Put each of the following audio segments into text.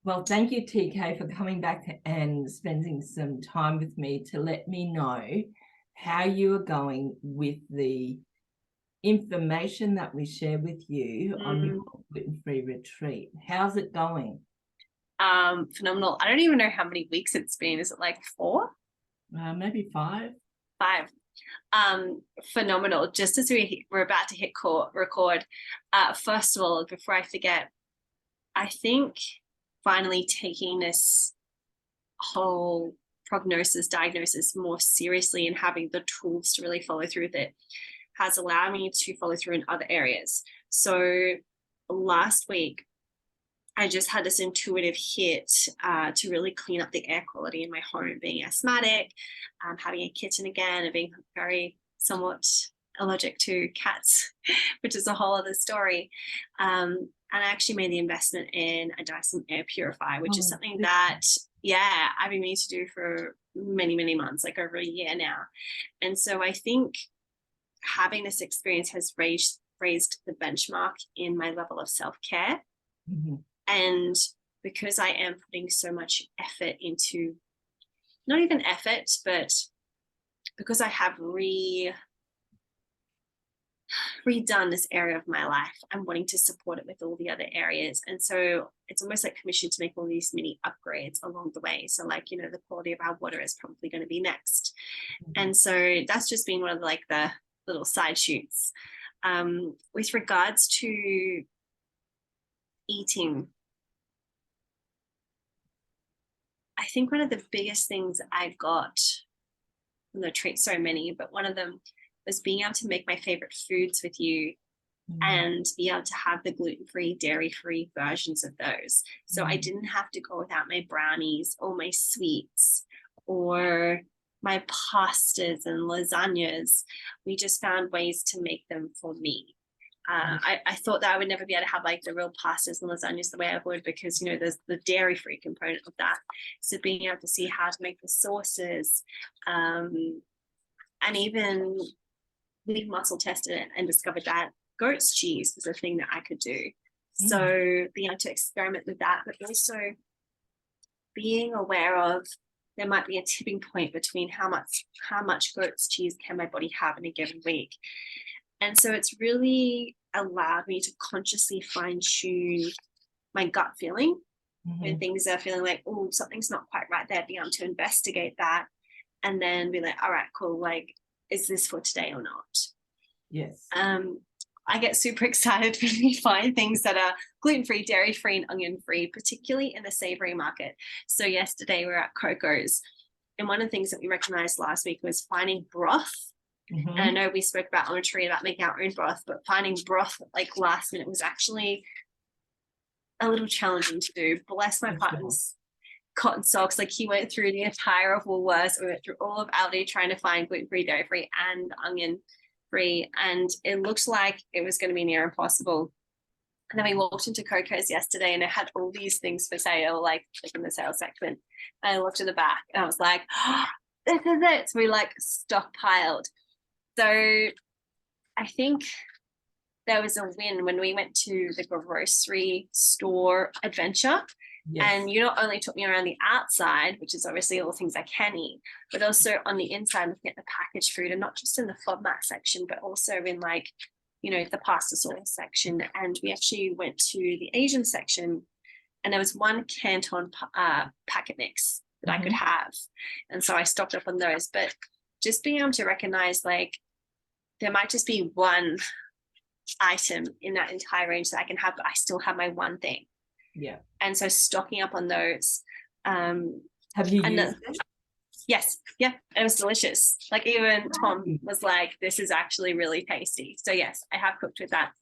Well, thank you, TK, for coming back and spending some time with me to let me know how you are going with the information that we share with you on your gluten-free retreat. How's it going? Phenomenal. I don't even know how many weeks it's been. Is it like 4? Maybe 5. 5. Phenomenal. Just as we're about to hit record, first of all, before I forget, I think finally taking this whole diagnosis more seriously and having the tools to really follow through with it has allowed me to follow through in other areas. So last week, I just had this intuitive hit to really clean up the air quality in my home, being asthmatic, having a kitten again, and being very somewhat allergic to cats, which is a whole other story. And I actually made the investment in a Dyson air purifier, which is something that, I've been meaning to do for many, many months, like over a year now. And so I think having this experience has raised the benchmark in my level of self-care. Mm-hmm. And because I am putting so much effort into, not even effort, but because I have redone this area of my life, I'm wanting to support it with all the other areas. And so it's almost like commissioned to make all these mini upgrades along the way. So like, the quality of our water is probably going to be next. Mm-hmm. And so that's just been one of the little side shoots. With regards to eating, I think one of the biggest things I got from the retreat, so many, but one of them was being able to make my favorite foods with you and be able to have the gluten-free, dairy-free versions of those. So I didn't have to go without my brownies or my sweets or my pastas and lasagnas. We just found ways to make them for me. I thought that I would never be able to have the real pastas and lasagnas the way I would, because there's the dairy-free component of that. So being able to see how to make the sauces, and even we muscle tested it and discovered that goat's cheese was a thing that I could do. So being able to experiment with that, but also being aware of there might be a tipping point between how much goat's cheese can my body have in a given week. And so it's really allowed me to consciously fine-tune my gut feeling when things are feeling like, oh, something's not quite right there, being able to investigate that and then be like, all right, cool, is this for today or not? Yes. I get super excited when we find things that are gluten-free, dairy-free, and onion-free, particularly in the savory market. So yesterday we were at Coco's, and one of the things that we recognized last week was finding broth. And I know we spoke about on retreat about making our own broth, but finding broth last minute was actually a little challenging to do. Bless my partner's cotton socks. He went through the entire of Woolworths. We went through all of Aldi trying to find gluten-free, dairy-free, and onion-free. And it looked like it was going to be near impossible. And then we walked into Coco's yesterday and it had all these things for sale, in the sales section. And I looked at the back and I was like, oh, this is it. So we stockpiled. So I think there was a win when we went to the grocery store adventure. Yes. And you not only took me around the outside, which is obviously all the things I can eat, but also on the inside looking at the packaged food, and not just in the FODMAP section, but also in the pasta sauce section. And we actually went to the Asian section, and there was one Canton packet mix that I could have. And so I stocked up on those. But just being able to recognize there might just be one item in that entire range that I can have, but I still have my one thing. Yeah. And so stocking up on those. Have you used it? Yes. Yeah. It was delicious. Even Tom was like, this is actually really tasty. So yes, I have cooked with that.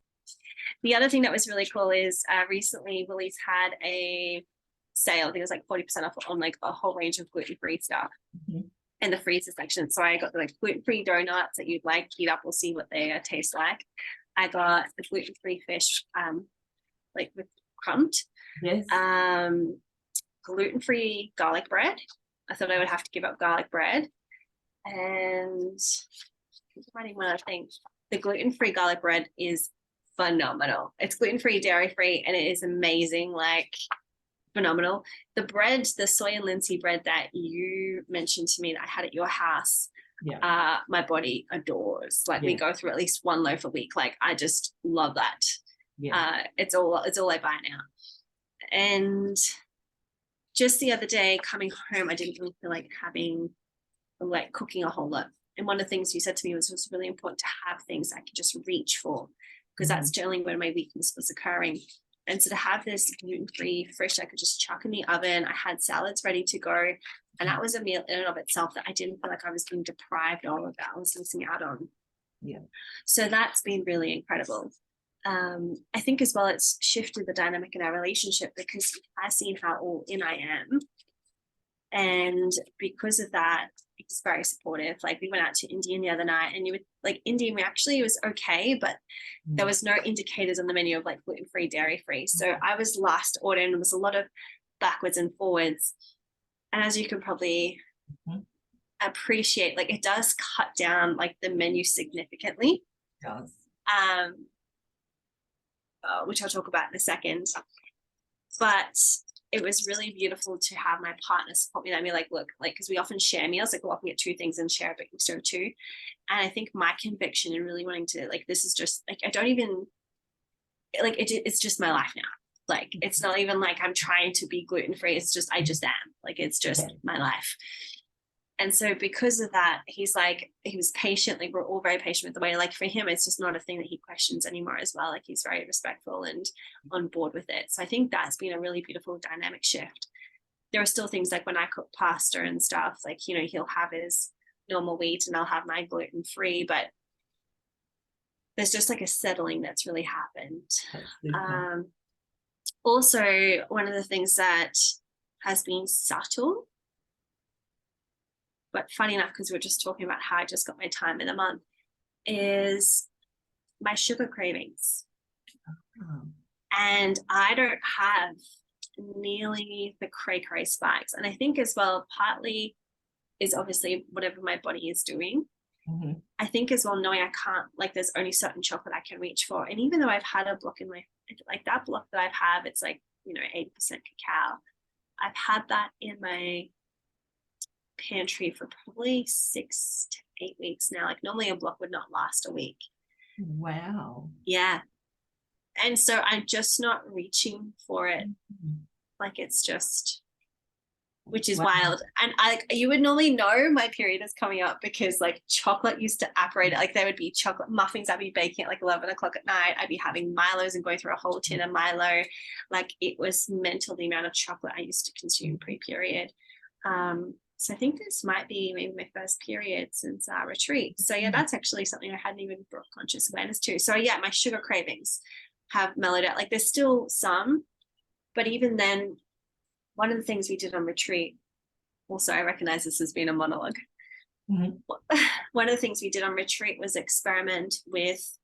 The other thing that was really cool is recently Woolies had a sale. I think it was 40% off on a whole range of gluten-free stuff. In the freezer section. So I got the gluten-free donuts that you'd heat up. We'll see what they taste like. I got the gluten-free fish with crumbed. Yes. Gluten-free garlic bread. I thought I would have to give up garlic bread. And I'm finding one other thing. The gluten-free garlic bread is phenomenal. It's gluten-free, dairy-free, and it is amazing. phenomenal. The bread, the soy and linseed bread that you mentioned to me that I had at your house, Yeah. my body adores. Like we Yeah. go through at least one loaf a week. Like I just love that. Yeah. It's all I buy now. And just the other day coming home, I didn't really feel like cooking a whole lot. And one of the things you said to me was it was really important to have things I could just reach for, because that's generally when my weakness was occurring. And so to have this gluten-free fresh, I could just chuck in the oven. I had salads ready to go. And that was a meal in and of itself that I didn't feel like I was being deprived of, that I was missing out on. Yeah. So that's been really incredible. I think as well, it's shifted the dynamic in our relationship because I've seen how all in I am. And because of that, it's very supportive. Like we went out to Indian the other night, and you would like Indian, it was okay, but there was no indicators on the menu of like gluten-free, dairy-free. So I was last order, and there was a lot of backwards and forwards. And as you can probably appreciate, like it does cut down like the menu significantly. It does. Which I'll talk about in a second. But it was really beautiful to have my partner support me and be like, look, like, because we often share meals, like we'll often get two things and share a big mixture of two. And I think my conviction and really wanting to, like, this is just like, I don't even, like, it's just my life now. Like, it's not even like I'm trying to be gluten-free. It's just, I just am. Like, it's just my life. And so because of that, he was patient. Like we're all very patient with the way, like for him, it's just not a thing that he questions anymore as well. Like he's very respectful and on board with it. So I think that's been a really beautiful dynamic shift. There are still things like when I cook pasta and stuff, like, you know, he'll have his normal wheat and I'll have my gluten-free, but there's just like a settling that's really happened. Also, one of the things that has been subtle, but funny enough, because we're just talking about how I just got my time in a month, is my sugar cravings. And I don't have nearly the cray spikes. And I think as well, partly is obviously whatever my body is doing. I think as well, knowing I can't, like there's only certain chocolate I can reach for. And even though I've had a block in my, like that block that I've had, it's like, you know, 80% cacao. I've had that in my pantry for probably 6 to 8 weeks now. Like normally a block would not last a week. Wow. Yeah. And so I'm just not reaching for it. Like it's just, which is wild. And you would normally know my period is coming up because like chocolate used to apparate. Like there would be chocolate muffins I'd be baking at like 11 o'clock at night. I'd be having Milos and going through a whole tin of Milo. Like it was mental the amount of chocolate I used to consume pre-period. So I think this might be maybe my first period since our retreat. So yeah, that's actually something I hadn't even brought conscious awareness to. So yeah, my sugar cravings have mellowed out. Like there's still some, but even then, one of the things we did on retreat, also I recognize this has been a monologue. One of the things we did on retreat was experiment with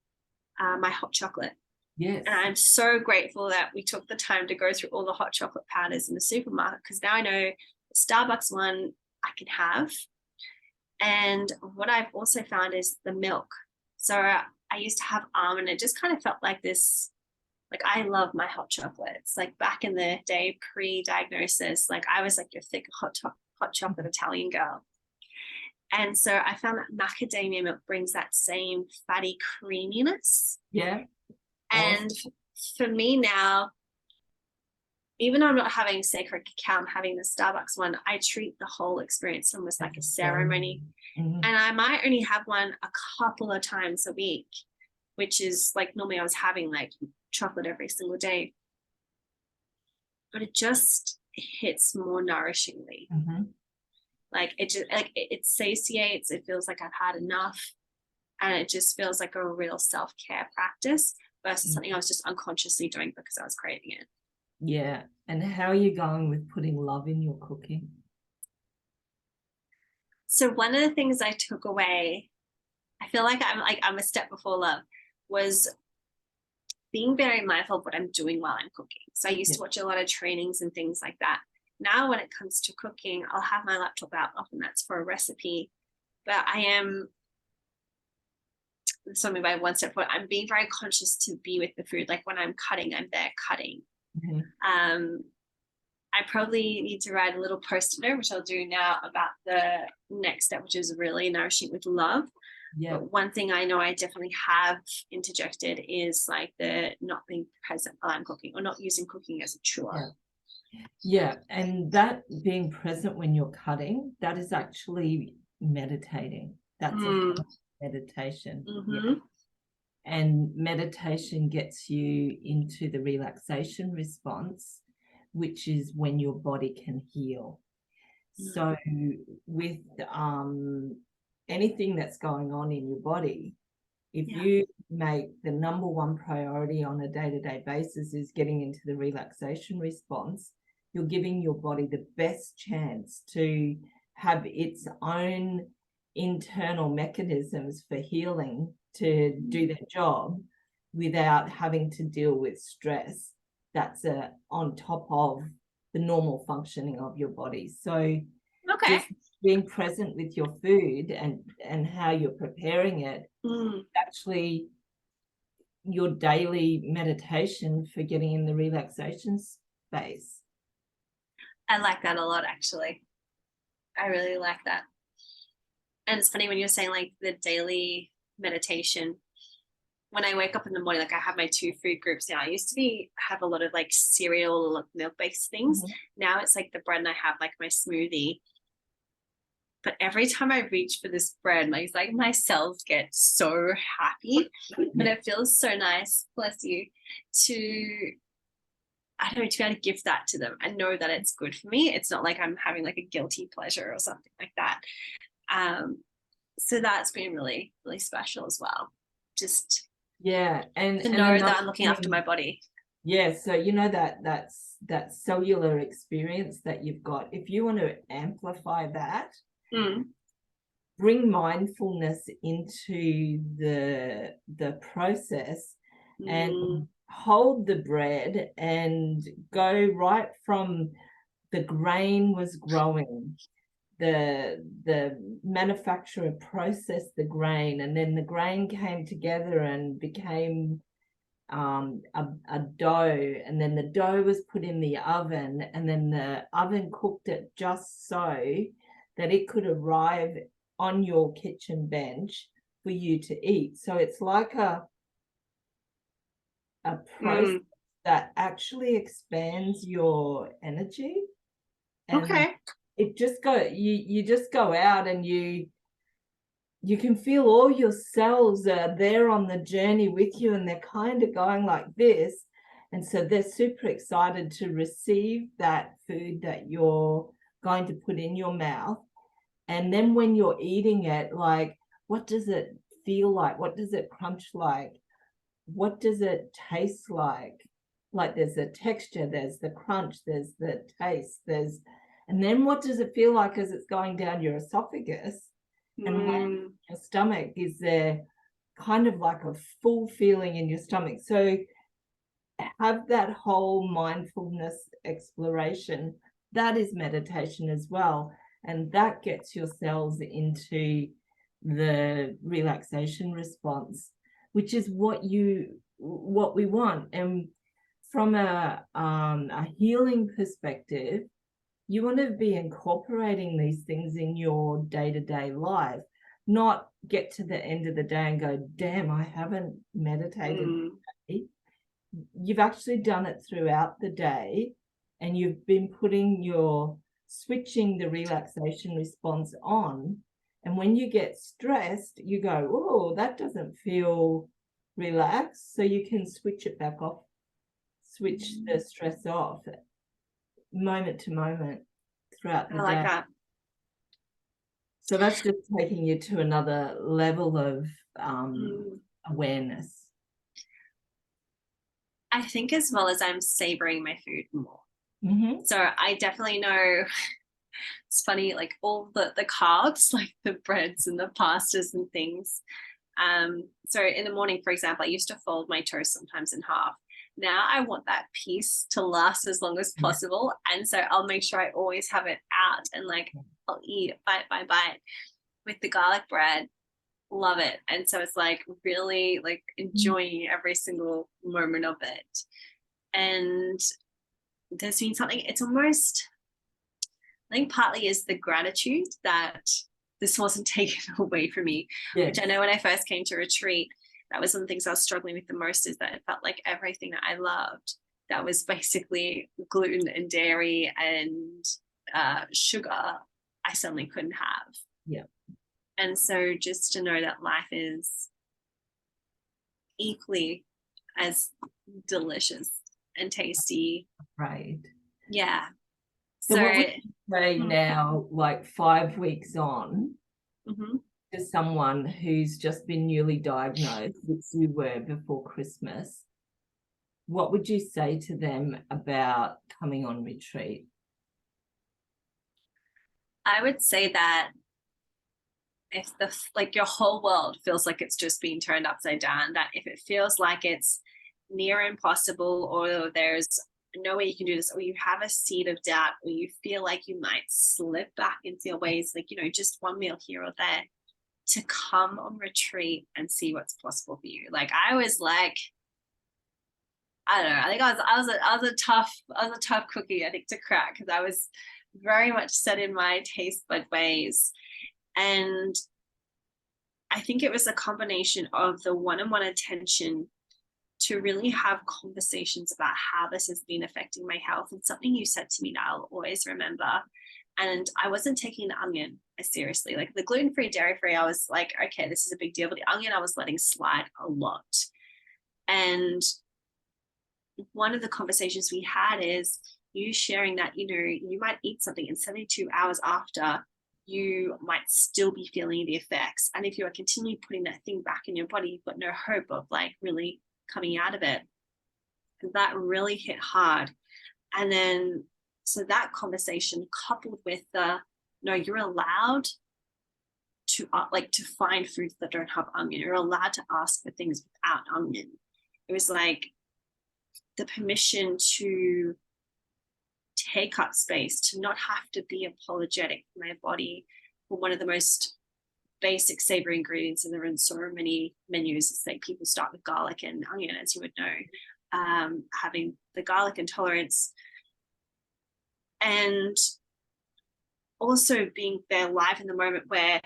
my hot chocolate. Yes. And I'm so grateful that we took the time to go through all the hot chocolate powders in the supermarket, because now I know the Starbucks one I can have. And what I've also found is the milk. So I used to have almond. It just kind of felt like this, like I love my hot chocolates. Like back in the day, pre-diagnosis, like I was like your thick hot chocolate Italian girl. And so I found that macadamia milk brings that same fatty creaminess. Yeah. And for me now, even though I'm not having sacred cacao, I'm having the Starbucks one, I treat the whole experience almost like a ceremony. And I might only have one a couple of times a week, which is like normally I was having like chocolate every single day. But it just hits more nourishingly. Like it just like it satiates, it feels like I've had enough. And it just feels like a real self-care practice versus something I was just unconsciously doing because I was craving it. Yeah. And how are you going with putting love in your cooking? So one of the things I took away, I feel like I'm a step before love, was being very mindful of what I'm doing while I'm cooking. So I used to watch a lot of trainings and things like that. Now when it comes to cooking, I'll have my laptop out, often that's for a recipe, but I am something by one step forward. I'm being very conscious to be with the food. Like when I'm cutting, I'm there cutting. I probably need to write a little post-it note, which I'll do now, about the next step, which is really nourishing with love. Yeah. But one thing I know I definitely have interjected is like the not being present while I'm cooking, or not using cooking as a chore. Yeah, and that being present when you're cutting, that is actually meditating. That's a form of meditation. Yeah. And meditation gets you into the relaxation response, which is when your body can heal. So with anything that's going on in your body, if you make the number one priority on a day-to-day basis is getting into the relaxation response, you're giving your body the best chance to have its own internal mechanisms for healing to do their job without having to deal with stress that's on top of the normal functioning of your body. So just being present with your food and how you're preparing it, actually your daily meditation for getting in the relaxation space. I like that a lot, actually. I really like that. And it's funny when you're saying like the daily meditation. When I wake up in the morning, like I have my 2 food groups now. I used to have a lot of like cereal or milk-based things. Now it's like the bread, and I have like my smoothie. But every time I reach for this bread, like my cells get so happy, and it feels so nice, bless you, to, I don't know, to be able to give that to them and know that it's good for me. It's not like I'm having like a guilty pleasure or something like that. So that's been really, really special as well. Just and to know that I'm looking after my body. Yeah, so you know that cellular experience that you've got. If you want to amplify that, bring mindfulness into the process and hold the bread and go right from the grain was growing, the manufacturer processed the grain, and then the grain came together and became a dough, and then the dough was put in the oven, and then the oven cooked it just so that it could arrive on your kitchen bench for you to eat. So it's like a process that actually expands your energy. And it just you just go out and you can feel all your cells are there on the journey with you, and they're kind of going like this. And so they're super excited to receive that food that you're going to put in your mouth. And then when you're eating it, like, what does it feel like? What does it crunch like? What does it taste like? Like there's the texture, there's the crunch, there's the taste, and then what does it feel like as it's going down your esophagus and landing your stomach? Is there kind of like a full feeling in your stomach? So have that whole mindfulness exploration. That is meditation as well. And that gets your cells into the relaxation response, which is what we want. And from a healing perspective, you want to be incorporating these things in your day-to-day life, not get to the end of the day and go, damn, I haven't meditated today. You've actually done it throughout the day, and you've been switching the relaxation response on. And when you get stressed, you go, oh, that doesn't feel relaxed. So you can switch it back off, switch the stress off moment to moment throughout the day. I like that. So that's just taking you to another level of awareness. I think as well as I'm savoring my food more. So I definitely know, it's funny, like all the carbs, like the breads and the pastas and things. So in the morning, for example, I used to fold my toast sometimes in half. Now I want that piece to last as long as possible. And so I'll make sure I always have it out, and like I'll eat bite by bite with the garlic bread. Love it. And so it's like really like enjoying every single moment of it. And there's been something, it's almost, I think partly is the gratitude that this wasn't taken away from me, Yes. which I know when I first came to retreat, that was one of the things I was struggling with the most, is that it felt like everything that I loved that was basically gluten and dairy and sugar, I suddenly couldn't have. Yeah. And so just to know that life is equally as delicious and tasty. Right. Yeah. So what would you say now, like 5 weeks on, to someone who's just been newly diagnosed, which you were before Christmas, what would you say to them about coming on retreat? I would say that if your whole world feels like it's just being turned upside down, that if it feels like it's near impossible, or there's no way you can do this, or you have a seed of doubt, or you feel like you might slip back into your ways, like, just one meal here or there, to come on retreat and see what's possible for you. Like, I was like, I don't know, I think I was a tough cookie, I think, to crack, because I was very much set in my taste bud ways. And I think it was a combination of the one-on-one attention to really have conversations about how this has been affecting my health. And something you said to me that I'll always remember. And I wasn't taking the onion as seriously. Like the gluten-free, dairy-free, I was like, okay, this is a big deal. But the onion I was letting slide a lot. And one of the conversations we had is you sharing that, you might eat something and 72 hours after, you might still be feeling the effects. And if you are continually putting that thing back in your body, you've got no hope of like really coming out of it. That really hit hard. And then, so that conversation coupled with no, you're allowed to find foods that don't have onion. You're allowed to ask for things without onion. It was like the permission to take up space, to not have to be apologetic for my body for one of the most basic savory ingredients, and there are in so many menus. It's like people start with garlic and onion, as you would know, having the garlic intolerance, and also being there live in the moment where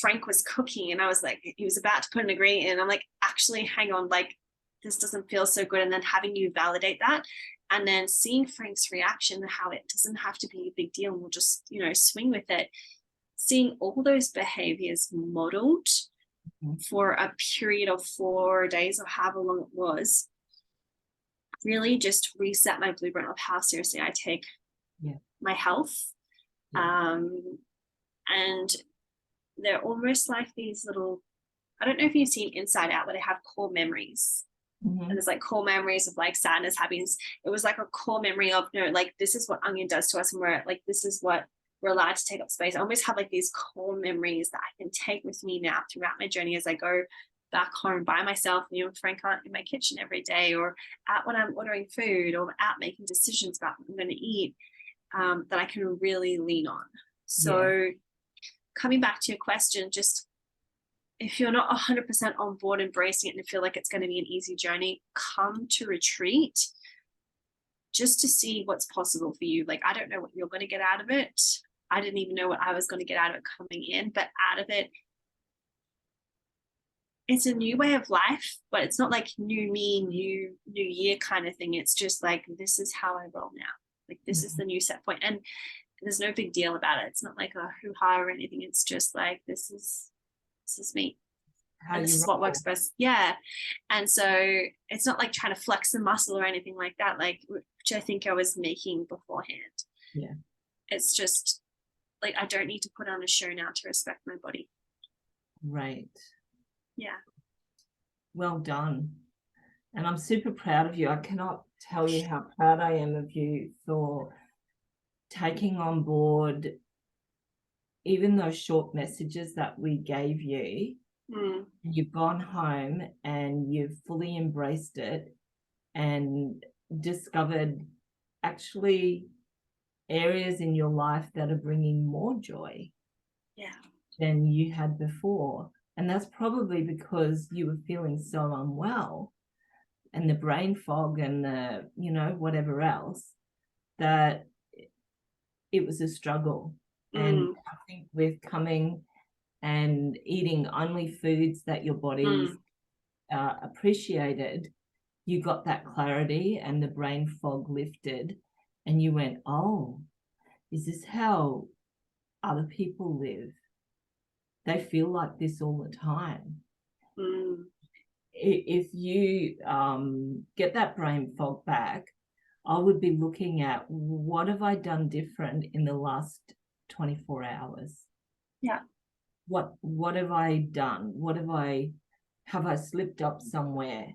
Frank was cooking and I was like, he was about to put an ingredient in, and I'm like, actually, hang on, like this doesn't feel so good. And then having you validate that, and then seeing Frank's reaction, how it doesn't have to be a big deal, and we'll just, swing with it. Seeing all those behaviors modeled for a period of 4 days or however long it was, really just reset my blueprint of how seriously I take my health. And they're almost like these little, I don't know if you've seen Inside Out, where they have core memories. And there's like core memories of like sadness, happiness. It was like a core memory of, like this is what onion does to us, and we're like, this is what we're allowed to take up space. I always have like these core memories that I can take with me now throughout my journey as I go back home by myself, Frank aren't in my kitchen every day, or out when I'm ordering food, or out making decisions about what I'm going to eat, that I can really lean on. So coming back to your question, just if you're not 100% on board embracing it and feel like it's going to be an easy journey, come to retreat just to see what's possible for you. Like, I don't know what you're going to get out of it. I didn't even know what I was going to get out of it coming in, but out of it, it's a new way of life, but it's not like new me, new year kind of thing. It's just like, this is how I roll now. Like, this is the new set point. And there's no big deal about it. It's not like a hoo-ha or anything. It's just like, this is me. And this is what works best. Yeah. And so it's not like trying to flex the muscle or anything like that, like, which I think I was making beforehand. Yeah. It's just like, I don't need to put on a show now to respect my body. Right. Yeah. Well done. And I'm super proud of you. I cannot tell you how proud I am of you for taking on board even those short messages that we gave you. You've gone home and you've fully embraced it and discovered actually areas in your life that are bringing more joy than you had before. And that's probably because you were feeling so unwell, and the brain fog and the, whatever else. that it was a struggle. And I think with coming and eating only foods that your body's appreciated, you got that clarity and the brain fog lifted, and you went, oh, is this how other people live? They feel like this all the time. If you get that brain fog back, I would be looking at, what have I done different in the last 24 hours? Yeah. What have I done? Have I slipped up somewhere?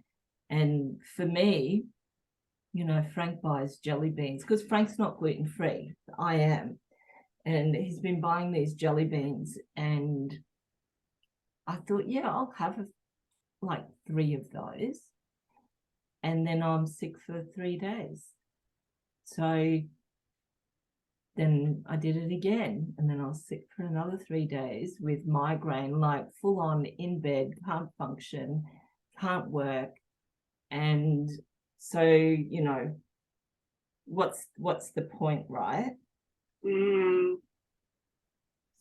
And for me, you know, Frank buys jelly beans because Frank's not gluten-free. I am. And he's been buying these jelly beans, and I thought, yeah, I'll have like 3 of those. And then I'm sick for 3 days. So then I did it again, and then I was sick for another 3 days with migraine, like full on in bed, can't function, can't work. And so, you know, what's the point, right? So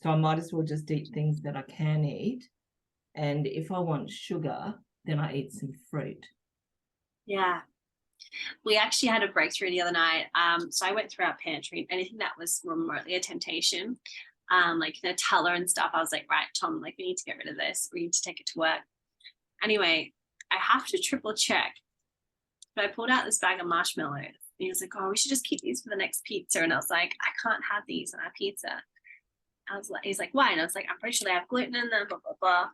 I might as well just eat things that I can eat. And if I want sugar, then I eat some fruit. Yeah. We actually had a breakthrough the other night. So I went through our pantry, and anything that was remotely a temptation, like Nutella and stuff, I was like, right, Tom, like, we need to get rid of this. We need to take it to work. Anyway, I have to triple check. But I pulled out this bag of marshmallows. And he was like, oh, we should just keep these for the next pizza. And I was like, I can't have these on our pizza. He's like, why? And I was like, I'm pretty sure they have gluten in them, blah, blah, blah.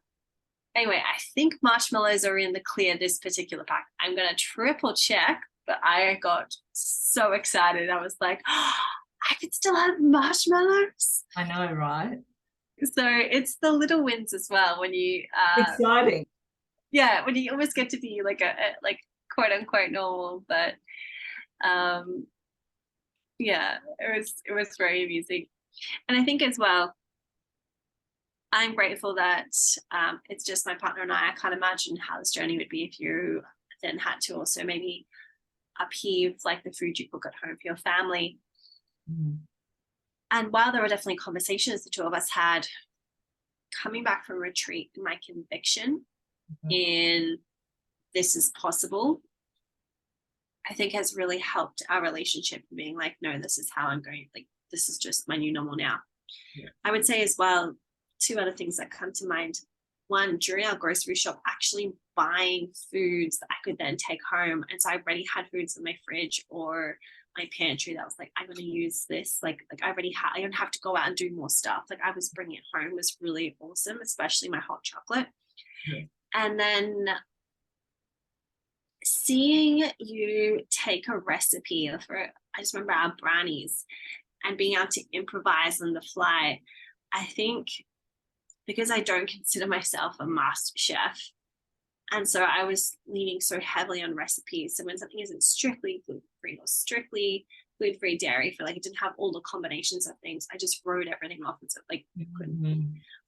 Anyway, I think marshmallows are in the clear this particular pack. I'm going to triple check, but I got so excited. I was like, oh, I could still have marshmallows. I know, right? So it's the little wins as well when you exciting. Yeah, when you almost get to be like a like quote unquote normal, but yeah, it was very amusing. And I think as well, I'm grateful that it's just my partner and I can't imagine how this journey would be if you then had to also maybe upheave like the food you cook at home for your family. And while there were definitely conversations the two of us had, coming back from retreat and my conviction in this is possible, I think has really helped our relationship, being like, no, this is how I'm going, like, this is just my new normal now. Yeah. I would say as well, 2 other things that come to mind. One, during our grocery shop, actually buying foods that I could then take home. And so I already had foods in my fridge or my pantry that was like, I'm going to use this. Like I already had, I don't have to go out and do more stuff. Like I was bringing it home was really awesome, especially my hot chocolate. Yeah. And then seeing you take a recipe for, I just remember our brownies and being able to improvise on the fly. I think because I don't consider myself a master chef, and so I was leaning so heavily on recipes. So when something isn't strictly gluten-free or strictly gluten-free dairy, for like it didn't have all the combinations of things, I just wrote everything off and said like,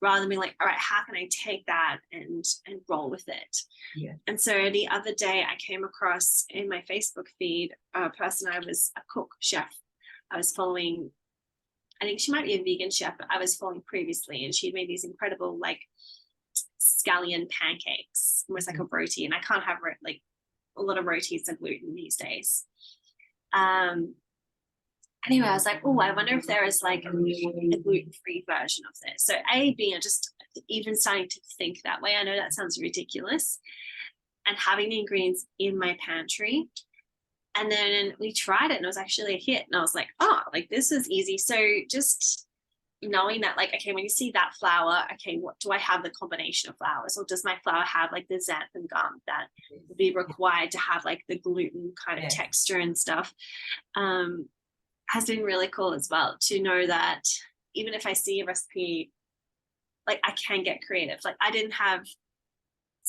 rather than being like, all right, how can I take that and roll with it? Yeah. And so the other day I came across in my Facebook feed a person, I was a cook chef. I was following, I think she might be a vegan chef, but I was following previously, and she'd made these incredible like scallion pancakes. It was like a roti, and I can't have like a lot of rotis are gluten these days. Anyway, I was like, oh, I wonder if there is like a gluten-free version of this. So being just even starting to think that way, I know that sounds ridiculous, and having the ingredients in my pantry. And then we tried it and it was actually a hit. And I was like, oh, like this is easy. So just knowing that, like, okay, when you see that flour, okay, what do I have the combination of flours? Or does my flour have like the xanthan gum that would be required to have like the gluten kind of texture and stuff? Has been really cool as well to know that even if I see a recipe, like I can get creative. Like I didn't have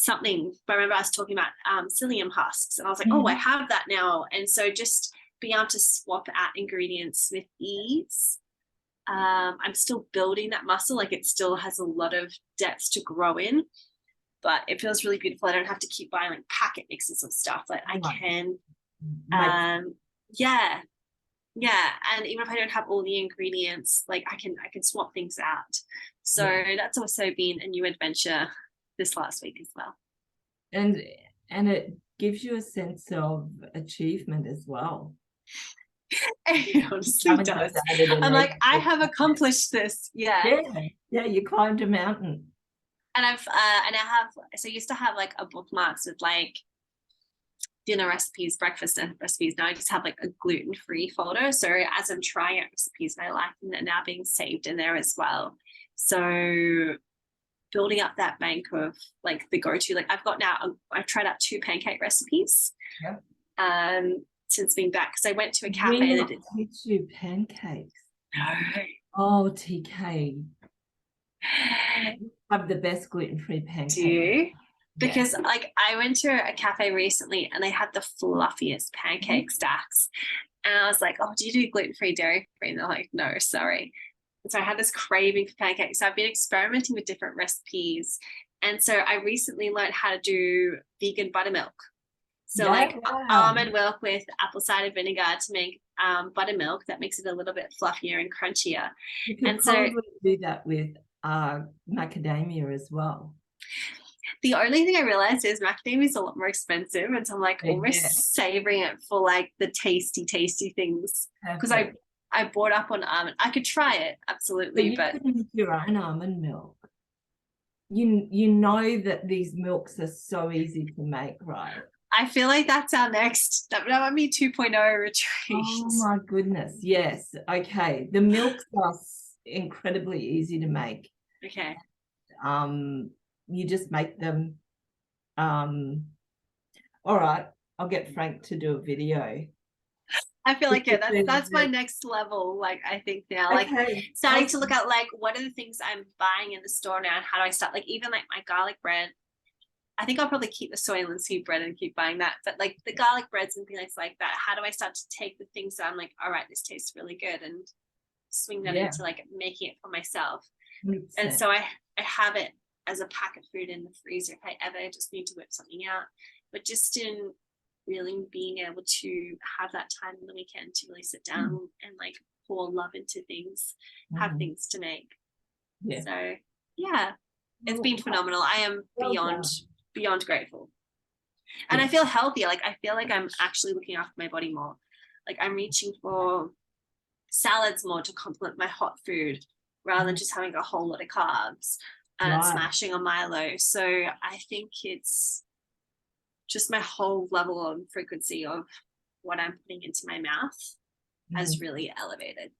something, but I remember I was talking about psyllium husks, and I was like, oh, I have that now. And so just being able to swap out ingredients with ease. I'm still building that muscle, like it still has a lot of depth to grow in, but it feels really beautiful. I don't have to keep buying like packet mixes of stuff. Like I can Yeah, and even if I don't have all the ingredients, like I can swap things out. So Yeah. that's also been a new adventure this last week as well. And it gives you a sense of achievement as well. It honestly Haven't just does. added an I'm egg like, I to have it. accomplished this. Yeah. Yeah, you climbed a mountain. And I have, so I used to have like a bookmarks with like dinner recipes, breakfast and recipes. Now I just have like a gluten-free folder. So as I'm trying out recipes I like, and they're now being saved in there as well. So building up that bank of like the go-to, like I've tried out 2 pancake recipes Yeah. since being back, because I went to a We cafe that not did. teach you pancakes. No. Oh, TK. Have the best gluten-free Do pancake. you? Yeah. Because like I went to a cafe recently and they had the fluffiest pancake stacks. And I was like, oh, do you do gluten-free, dairy-free? And they're like, no, sorry. And so I had this craving for pancakes. So I've been experimenting with different recipes. And so I recently learned how to do vegan buttermilk. So Yeah, like wow. almond milk with apple cider vinegar to make buttermilk that makes it a little bit fluffier and crunchier. You could And so probably do that with macadamia as well. the only thing I realized is macadamia is a lot more expensive. And so I'm like Yeah, almost savoring it for like the tasty things. Because I perfect. I bought up on almond. I could try it, But absolutely. you But could make your own almond milk. You know that these milks are so easy to make, right? I feel like that's our next, that might be 2.0 retreat. Oh my goodness. Yes. Okay. The milks are incredibly easy to make. Okay. You just make them. All right. I'll get Frank to do a video. I feel like, yeah, that's my next level. Like, I think now, like Okay. starting to Awesome. look at like what are the things I'm buying in the store now and how do I start, like even like my garlic bread. I think I'll probably keep the soy and linseed bread and keep buying that. But like the garlic breads and things like that, how do I start to take the things that I'm like, all right, this tastes really good, and swing that Yeah. into like making it for myself. 100%. And so I have it as a pack of food in the freezer if I ever just need to whip something out. But just in really being able to have that time on the weekend to really sit down and like pour love into things, have things to make. Yeah. So yeah, it's been phenomenal. I am beyond grateful. And I feel healthier. Like I feel like I'm actually looking after my body more. Like I'm reaching for salads more to complement my hot food rather than just having a whole lot of carbs and smashing a Milo. So I think it's just my whole level of frequency of what I'm putting into my mouth has really elevated.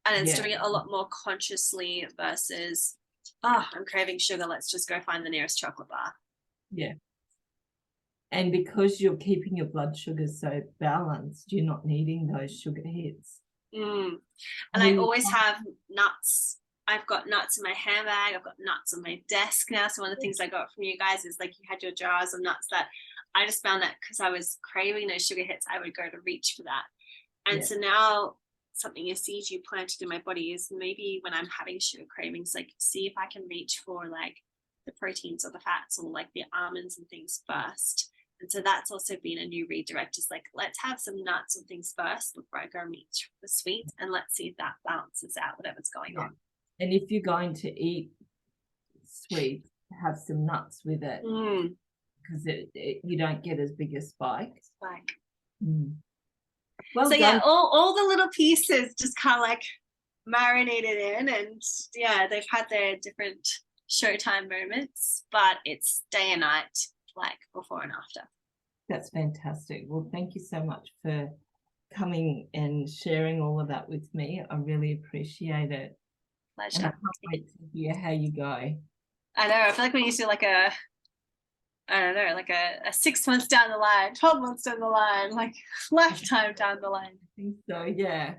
And it's doing it a lot more consciously versus, oh, I'm craving sugar, let's just go find the nearest chocolate bar. Yeah. And because you're keeping your blood sugar so balanced, you're not needing those sugar hits. And I always have nuts. I've got nuts in my handbag. I've got nuts on my desk now. So one of the things I got from you guys is like you had your jars of nuts that I just found that because I was craving those sugar hits, I would go to reach for that. And so now something a seed you planted in my body is maybe when I'm having sugar cravings, like see if I can reach for like the proteins or the fats or like the almonds and things first. And so that's also been a new redirect, is like, let's have some nuts and things first before I go reach for the sweet, and let's see if that balances out whatever's going on. And if you're going to eat sweet, have some nuts with it, because you don't get as big a spike. Well, so yeah, all the little pieces just kind of like marinated in, and yeah, they've had their different showtime moments, but it's day and night, like before and after. That's fantastic. Well, thank you so much for coming and sharing all of that with me. I really appreciate it. Pleasure. And I can't wait to hear how you go. I know. I feel like we need to do like a 6 months down the line, 12 months down the line, like lifetime down the line. I think so, yeah.